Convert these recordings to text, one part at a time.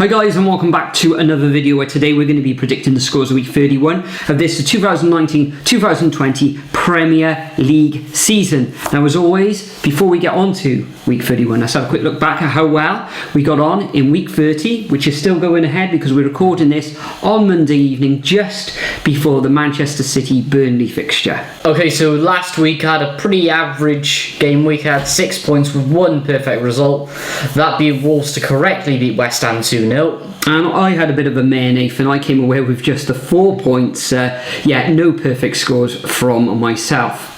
Hi guys, and welcome back to another video where today we're going to be predicting the scores of week 31 of this 2019-2020 Premier League season. Now, as always, before we get on to week 31, let's have a quick look back at how well we got on in week 30, which is still going ahead because we're recording this on Monday evening just before the Manchester City Burnley fixture. Okay, so last week I had a pretty average game week. I had 6 points with one perfect result. That being Wolves to correctly beat West Ham 2-0. And I had a bit of a mare, Nathan. I came away with just the 4 points. No perfect scores from myself.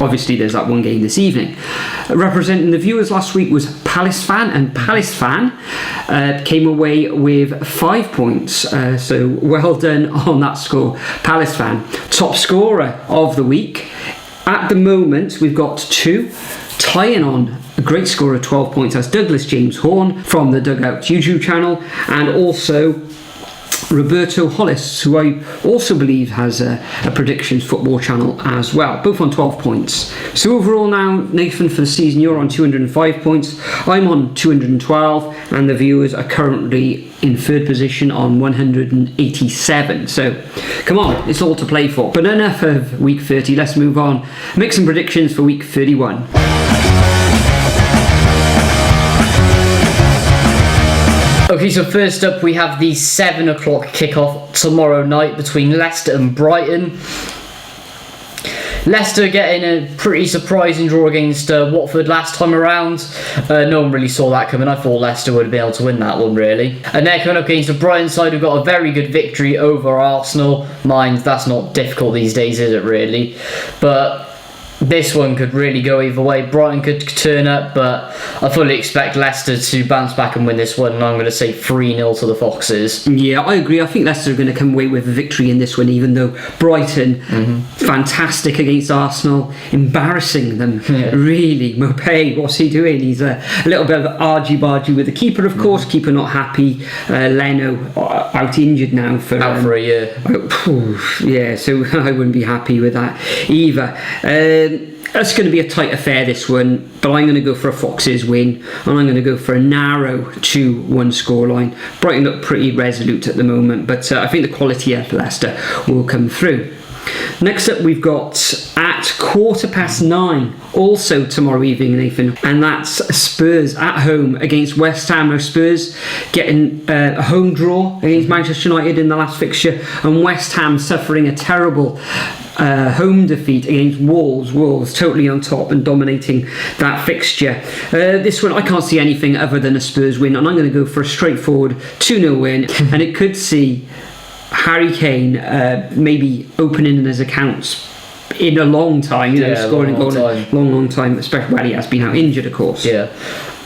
Obviously, there's that one game this evening. Representing the viewers last week was Palace Fan, and Palace Fan came away with 5 points. So well done on that score, Palace Fan. Top scorer of the week. At the moment, we've got two. Tying on a great score of 12 points as Douglas James Horn from the Dugout YouTube channel, and also Roberto Hollis, who I also believe has a predictions football channel as well, both on 12 points. So overall now, Nathan, for the season you're on 205 points, I'm on 212, and the viewers are currently in third position on 187. So come on, it's all to play for. But enough of week 30, let's move on. Make some predictions for week 31. Okay, so first up we have the 7 o'clock kickoff tomorrow night between Leicester and Brighton. Leicester getting a pretty surprising draw against Watford last time around. No one really saw that coming. I thought Leicester would have been able to win that one, really. And they're coming up against the Brighton side who've got a very good victory over Arsenal. Mind, that's not difficult these days, is it, really? But this one could really go either way. Brighton could turn up, but I fully expect Leicester to bounce back and win this one, and I'm going to say 3-0 to the Foxes. Yeah, I agree. I think Leicester are going to come away with a victory in this one, even though Brighton, fantastic against Arsenal, embarrassing them, really. Mopé, what's he doing? He's a little bit of argy-bargy with the keeper, of course. Keeper not happy. Leno out injured now for a year. Yeah, so I wouldn't be happy with that either. It's going to be a tight affair, this one, but I'm going to go for a Foxes win, and I'm going to go for a narrow 2-1 scoreline. Brighton look pretty resolute at the moment, but I think the quality of Leicester will come through. Next up, we've got at 9:15, also tomorrow evening, Nathan, and that's Spurs at home against West Ham. Now, Spurs getting a home draw against Manchester United in the last fixture, and West Ham suffering a terrible home defeat against Wolves. Wolves totally on top and dominating that fixture. This one, I can't see anything other than a Spurs win, and I'm going to go for a straightforward 2-0 win, and it could see Harry Kane maybe opening his accounts in a long time, scoring a goal in a long time, especially when he has been out injured, of course. Yeah.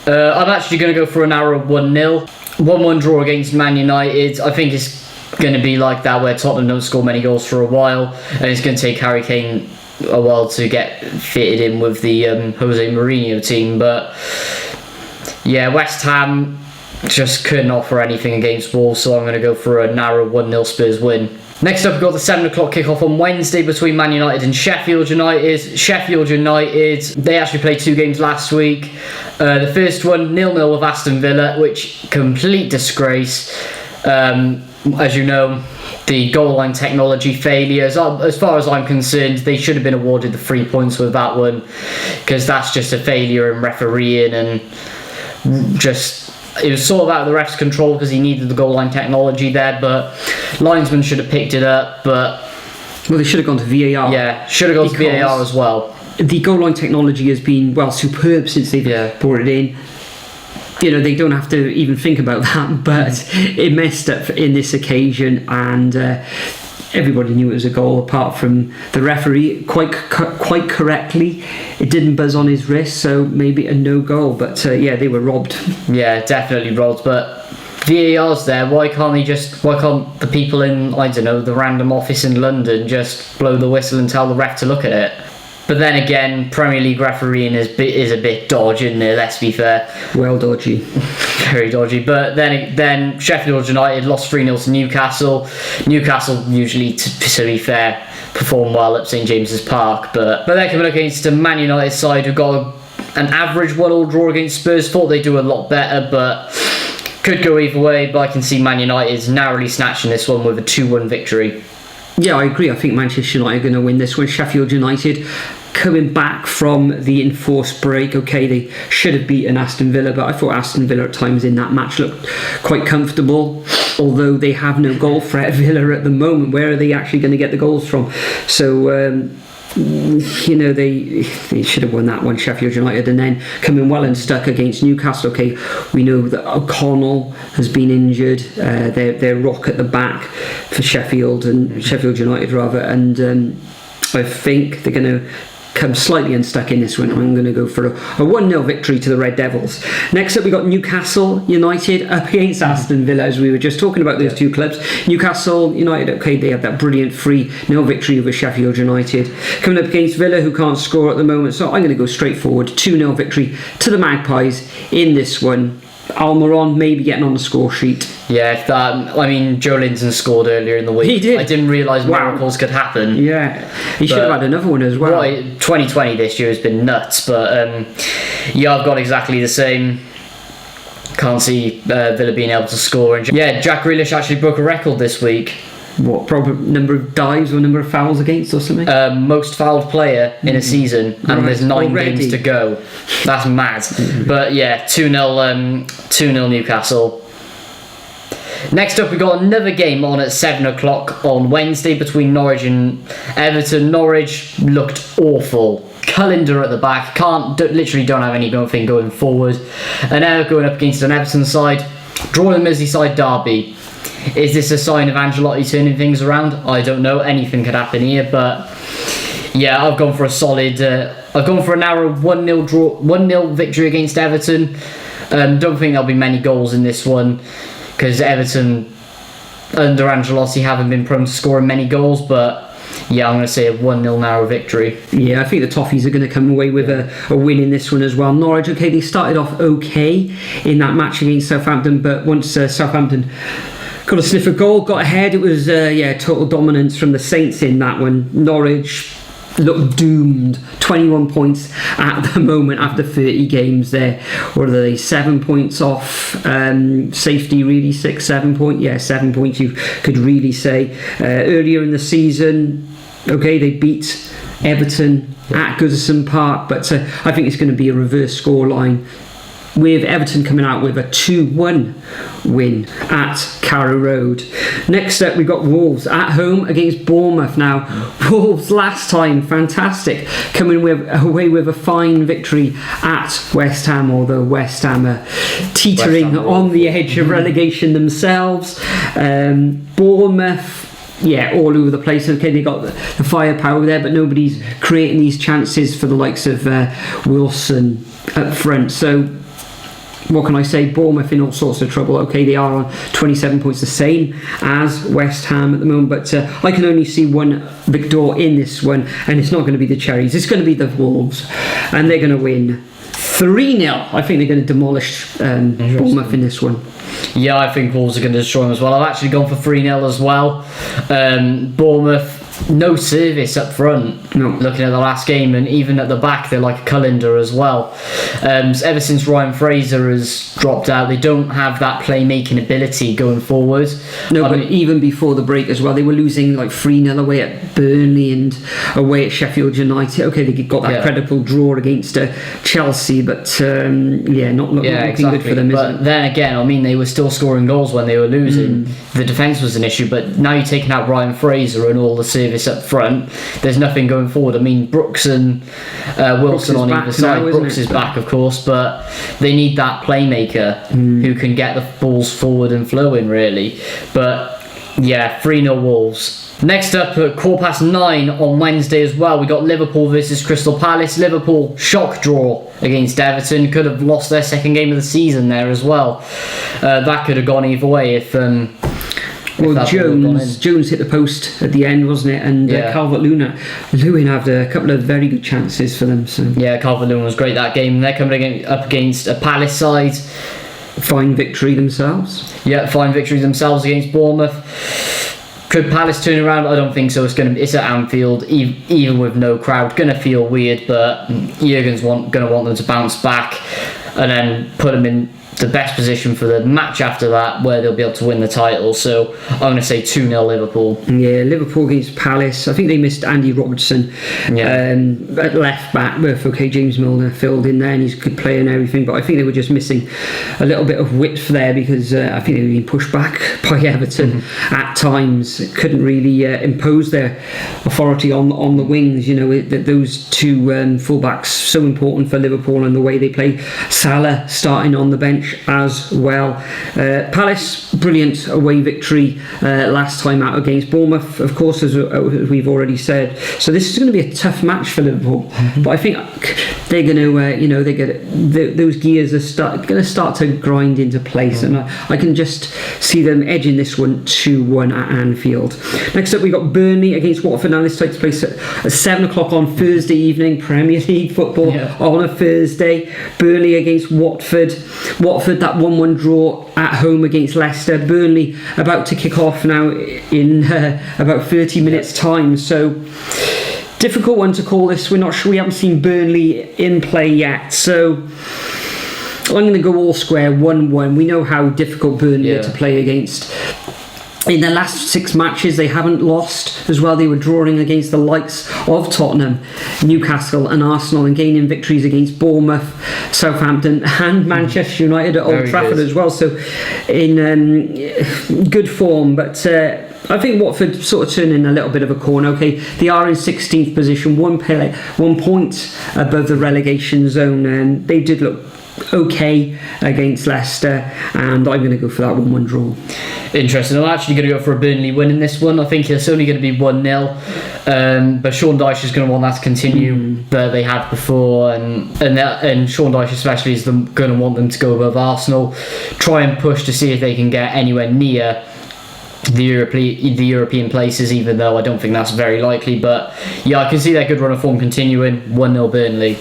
I'm actually going to go for an narrow 1-0. 1-1 draw against Man United. I think it's going to be like that, where Tottenham don't score many goals for a while, and it's going to take Harry Kane a while to get fitted in with the Jose Mourinho team. But yeah, West Ham just couldn't offer anything against Wolves, so I'm going to go for a narrow 1-0 Spurs win. Next up, we've got the 7 o'clock kickoff on Wednesday between Man United and Sheffield United. Sheffield United, they actually played 2 games last week. The first one, 0-0 with Aston Villa, which complete disgrace. As you know, the goal line technology failures, as far as I'm concerned, they should have been awarded the 3 points with that one, because that's just a failure in refereeing, and just it was sort of out of the ref's control because he needed the goal line technology there, but linesman should have picked it up. But well, they should have gone to VAR. Yeah, should have gone to VAR as well. The goal line technology has been, well, superb since they've brought it in. You know, they don't have to even think about that, but it messed up in this occasion, and everybody knew it was a goal apart from the referee. Quite correctly, it didn't buzz on his wrist, so maybe a no goal. But they were robbed. Yeah, definitely robbed. But VAR's there. Why can't the people in, I don't know, the random office in London just blow the whistle and tell the ref to look at it? But then again, Premier League refereeing is a bit dodgy, isn't it? Let's be fair. Well dodgy. Very dodgy. But then Sheffield United lost 3-0 to Newcastle. Newcastle usually, to be fair, perform well at St James's Park. But they're coming up against a Man United side who got an average 1-1 draw against Spurs. Thought they'd do a lot better, but Could go either way, but I can see Man United narrowly snatching this one with a 2-1 victory. Yeah, I agree. I think Manchester United are going to win this one. Sheffield United coming back from the enforced break. Okay, they should have beaten Aston Villa, but I thought Aston Villa at times in that match looked quite comfortable, although they have no goal threat. Villa at the moment, where are they actually going to get the goals from? So they should have won that one, Sheffield United. And then coming well and stuck against Newcastle. Okay, we know that O'Connell has been injured, their rock at the back for Sheffield United rather, and I think they're going to come slightly unstuck in this one. I'm going to go for a 1-0 victory to the Red Devils. Next up, we got Newcastle United up against Aston Villa, as we were just talking about those two clubs. Newcastle United, okay, they had that brilliant 3-0 victory over Sheffield United. Coming up against Villa, who can't score at the moment, so I'm going to go straight forward, 2-0 victory to the Magpies in this one. Almiron maybe getting on the score sheet. Yeah, Joe Linton scored earlier in the week. He did. I didn't realise miracles could happen. Yeah, he should have had another one as well. 2020 this year has been nuts, but I've got exactly the same. Can't see Villa being able to score. And Jack Grealish actually broke a record this week. What, probably number of dives or number of fouls against or something? Most fouled player in a season, and there's 9 games to go. That's mad. But yeah, 2-0 Newcastle. Next up, we got another game on at 7 o'clock on Wednesday between Norwich and Everton. Norwich looked awful. Cullender at the back, literally don't have anything going forward. And now going up against an Everton side, drawing the Merseyside derby. Is this a sign of Ancelotti turning things around? I don't know. Anything could happen here, but yeah, I've gone for a solid. I've gone for a narrow 1-0 draw, 1-0 victory against Everton. Don't think there'll be many goals in this one because Everton under Ancelotti haven't been prone to scoring many goals, but yeah, I'm going to say a 1-0 narrow victory. Yeah, I think the Toffees are going to come away with a win in this one as well. Norwich, okay, they started off okay in that match against Southampton, but once Southampton got a sniff of goal, got ahead, it was total dominance from the Saints in that one. Norwich looked doomed. 21 points at the moment after 30 games there. What are they, 7 points off safety, really? 7 points? Yeah, 7 points you could really say. Earlier in the season, okay, they beat Everton at Goodison Park, but I think it's going to be a reverse scoreline, with Everton coming out with a 2-1 win at Carrow Road. Next up, we've got Wolves at home against Bournemouth. Now, Wolves last time, fantastic, coming away with a fine victory at West Ham, although West Ham are teetering on the edge of relegation themselves. Bournemouth, all over the place. Okay, they got the firepower there, but nobody's creating these chances for the likes of Wilson up front. So what can I say? Bournemouth in all sorts of trouble. Okay, they are on 27 points, the same as West Ham at the moment, but I can only see one victor in this one, and it's not going to be the Cherries, it's going to be the Wolves, and they're going to win 3-0. I think they're going to demolish Bournemouth in this one. Yeah, I think Wolves are going to destroy them as well. I've actually gone for 3-0 as well. Bournemouth, no service up front. No. Looking at the last game, and even at the back, they're like a Cullender as well. Ever since Ryan Fraser has dropped out, they don't have that playmaking ability going forward. No, but even before the break as well, they were looking like 3-0 away at Burnley and away at Sheffield United. Okay, they got that credible draw against Chelsea, but not looking good for them. But then again, I mean, they were still scoring goals when they were losing. The defence was an issue, but now you're taking out Ryan Fraser and all the service up front, there's nothing going forward. I mean, Brooks and Wilson on either side. Brooks is back, of course, but they need that playmaker who can get the balls forward and flowing, really. But yeah, 3-0 Wolves. Next up at 9:15 on Wednesday as well, we got Liverpool versus Crystal Palace. Liverpool shock draw against Everton, could have lost their second game of the season there as well. That could have gone either way if Jones hit the post at the end, wasn't it? And Calvert-Lewin had a couple of very good chances for them. So yeah, Calvert-Lewin was great that game. They're coming up against a Palace side. Fine victory themselves. Yeah, fine victory themselves against Bournemouth. Could Palace turn around? I don't think so. It's at Anfield, even with no crowd. Going to feel weird, but Jurgen's going to want them to bounce back and then put them the best position for the match after that, where they'll be able to win the title. So I'm going to say 2-0 Liverpool. Yeah, Liverpool against Palace. I think they missed Andy Robertson at left back. Okay, James Milner filled in there, and he's a good player and everything, but I think they were just missing a little bit of width there, because I think they were being pushed back by Everton at times. Couldn't really impose their authority on the wings. You know, those two fullbacks, so important for Liverpool and the way they play. Salah starting on the bench as well. Palace, brilliant away victory last time out against Bournemouth, of course, as we've already said. So this is going to be a tough match for Liverpool, but I think they're going to, those gears are going to start to grind into place, and I can just see them edging this one 2-1 at Anfield. Next up, we got Burnley against Watford. Now this takes place at 7 o'clock on Thursday evening. Premier League football on a Thursday. Burnley against Watford. Watford, that 1-1 draw at home against Leicester. Burnley about to kick off now in about 30 minutes time, so difficult one to call this. We're not sure, we haven't seen Burnley in play yet, so I'm going to go all square 1-1. We know how difficult Burnley are to play against. In their last 6 matches, they haven't lost as well. They were drawing against the likes of Tottenham, Newcastle and Arsenal, and gaining victories against Bournemouth, Southampton and Manchester United at Old Trafford as well. So in good form, but I think Watford sort of turning a little bit of a corner. Okay, they are in 16th position, 1 point above the relegation zone, and they did look okay against Leicester, and I'm going to go for that 1-1 draw. Interesting. I'm actually going to go for a Burnley win in this one. I think it's only going to be 1-0, but Sean Dyche is going to want that to continue that they had before, and Sean Dyche especially is going to want them to go above Arsenal, try and push to see if they can get anywhere near the European places, even though I don't think that's very likely. But yeah, I can see that good run of form continuing. 1-0 Burnley.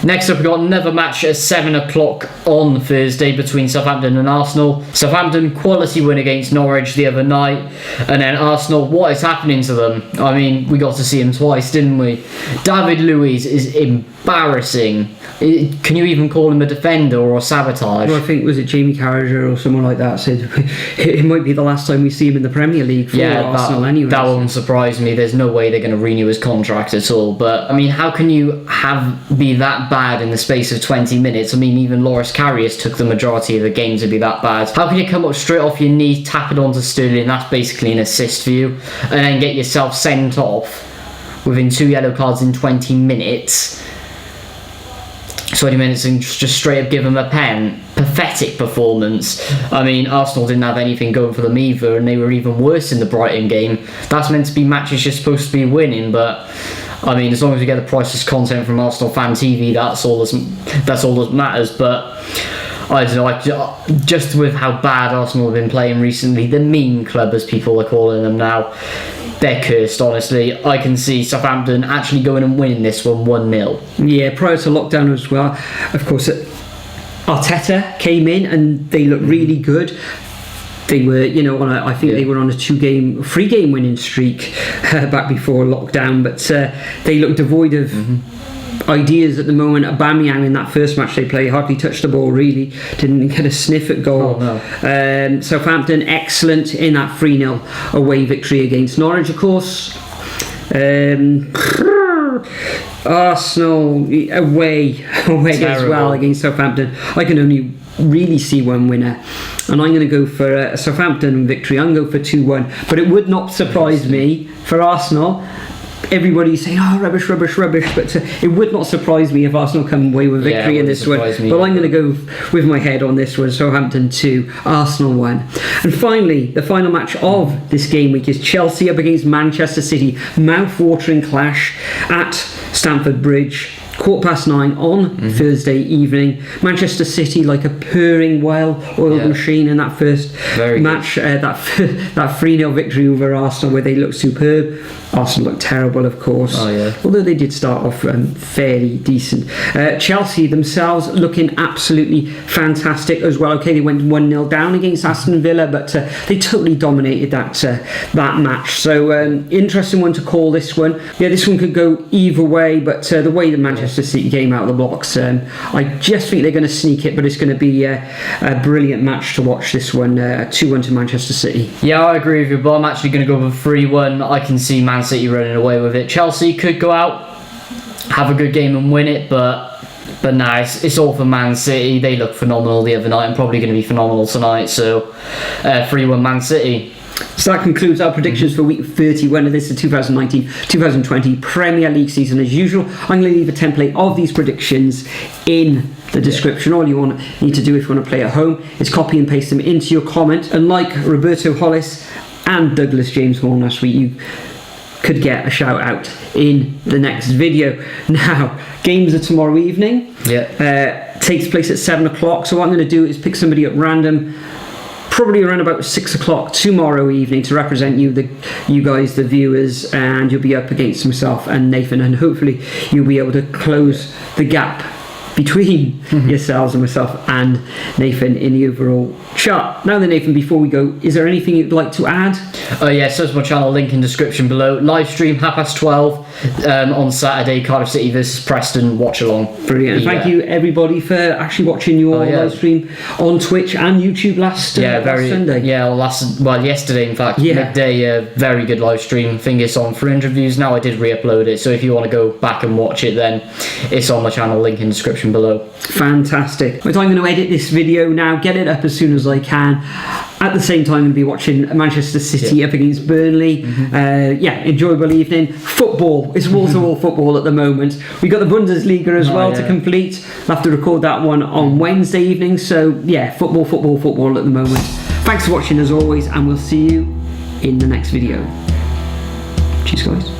Next up, we've got another match at 7 o'clock on Thursday between Southampton and Arsenal. Southampton, quality win against Norwich the other night, and then Arsenal, what is happening to them? I mean, we got to see him twice, didn't we? David Luiz is embarrassing. Can you even call him a defender or a sabotage? Well, I think, was it Jamie Carragher or someone like that said it might be the last time we see him in the Premier League for Arsenal anyway. That won't surprise me. There's no way they're going to renew his contract at all. But I mean, how can you be that bad in the space of 20 minutes? I mean, even Loris Karius took the majority of the game to be that bad. How can you come up straight off your knee, tap it onto Sterling, that's basically an assist for you, and then get yourself sent off within 2 yellow cards in 20 minutes? 20 minutes and just straight up give them a pen. Pathetic performance. I mean, Arsenal didn't have anything going for them either, and they were even worse in the Brighton game. That's meant to be matches you're supposed to be winning, but I mean, as long as we get the priceless content from Arsenal Fan TV, that's all that matters. But I don't know, just with how bad Arsenal have been playing recently, the meme club as people are calling them now, they're cursed, honestly. I can see Southampton actually going and winning this one 1-0. Yeah, prior to lockdown as well, of course, Arteta came in and they looked really good. They were, I think they were on a 3-game winning streak back before lockdown, but they looked devoid of ideas at the moment. Aubameyang in that first match they played hardly touched the ball, really didn't get a sniff at goal. Southampton excellent in that 3-0 away victory against Norwich, of course. Arsenal away as well against Southampton. I can only really see one winner, and I'm going to go for a Southampton victory. I'm going to go for 2-1, but it would not surprise me for Arsenal. Everybody's saying, rubbish, but it would not surprise me if Arsenal come away with victory in this one. But I'm going to go with my head on this one. Southampton 2, Arsenal 1. And finally, the final match of this game week is Chelsea up against Manchester City. Mouth-watering clash at Stamford Bridge. 9:15 on Thursday evening. Manchester City like a purring well-oiled machine in that first match. That 3-0 victory over Arsenal, where they looked superb. Arsenal looked terrible, of course. Although they did start off fairly decent. Chelsea themselves looking absolutely fantastic as well. Okay, they went 1-0 down against Aston Villa, but they totally dominated that match. So interesting one to call this one. Yeah, this one could go either way, but the way that Manchester Manchester City game out of the blocks. I just think they're going to sneak it, but it's going to be a brilliant match to watch this one. 2-1 to Manchester City. Yeah, I agree with you, but I'm actually going to go for 3-1. I can see Man City running away with it. Chelsea could go out, have a good game and win it, but nah, it's all for Man City. They looked phenomenal the other night and probably going to be phenomenal tonight. So 3-1 Man City. So that concludes our predictions for week 31 of this 2019-2020 Premier League season. As usual, I'm going to leave a template of these predictions in the description. All you need to do if you want to play at home is copy and paste them into your comment. And like Roberto Hollis and Douglas James Horn last week, you could get a shout out in the next video. Now, games are tomorrow evening. Takes place at 7 o'clock. So what I'm going to do is pick somebody at random, probably around about 6 o'clock tomorrow evening, to represent you guys, the viewers, and you'll be up against myself and Nathan, and hopefully you'll be able to close the gap between yourselves and myself and Nathan in the overall chart. Now then, Nathan, before we go, is there anything you'd like to add? Yeah, search my channel, link in description below. Live stream 12:30 on Saturday, Cardiff City versus Preston. Watch along. Brilliant. And thank you everybody for actually watching your live stream on Twitch and YouTube last Sunday. Yesterday in fact, midday. Very good live stream. I think it's on 300 views now. I did re-upload it, so if you want to go back and watch it, then it's on my channel, link in description below. Fantastic. But I'm going to edit this video now, get it up as soon as I can. At the same time, I'm going to be watching Manchester City up against Burnley. Enjoyable evening. Football. It's wall-to-wall football at the moment. We've got the Bundesliga as to complete. I'll have to record that one on Wednesday evening. So, yeah, football at the moment. Thanks for watching as always, and we'll see you in the next video. Cheers, guys.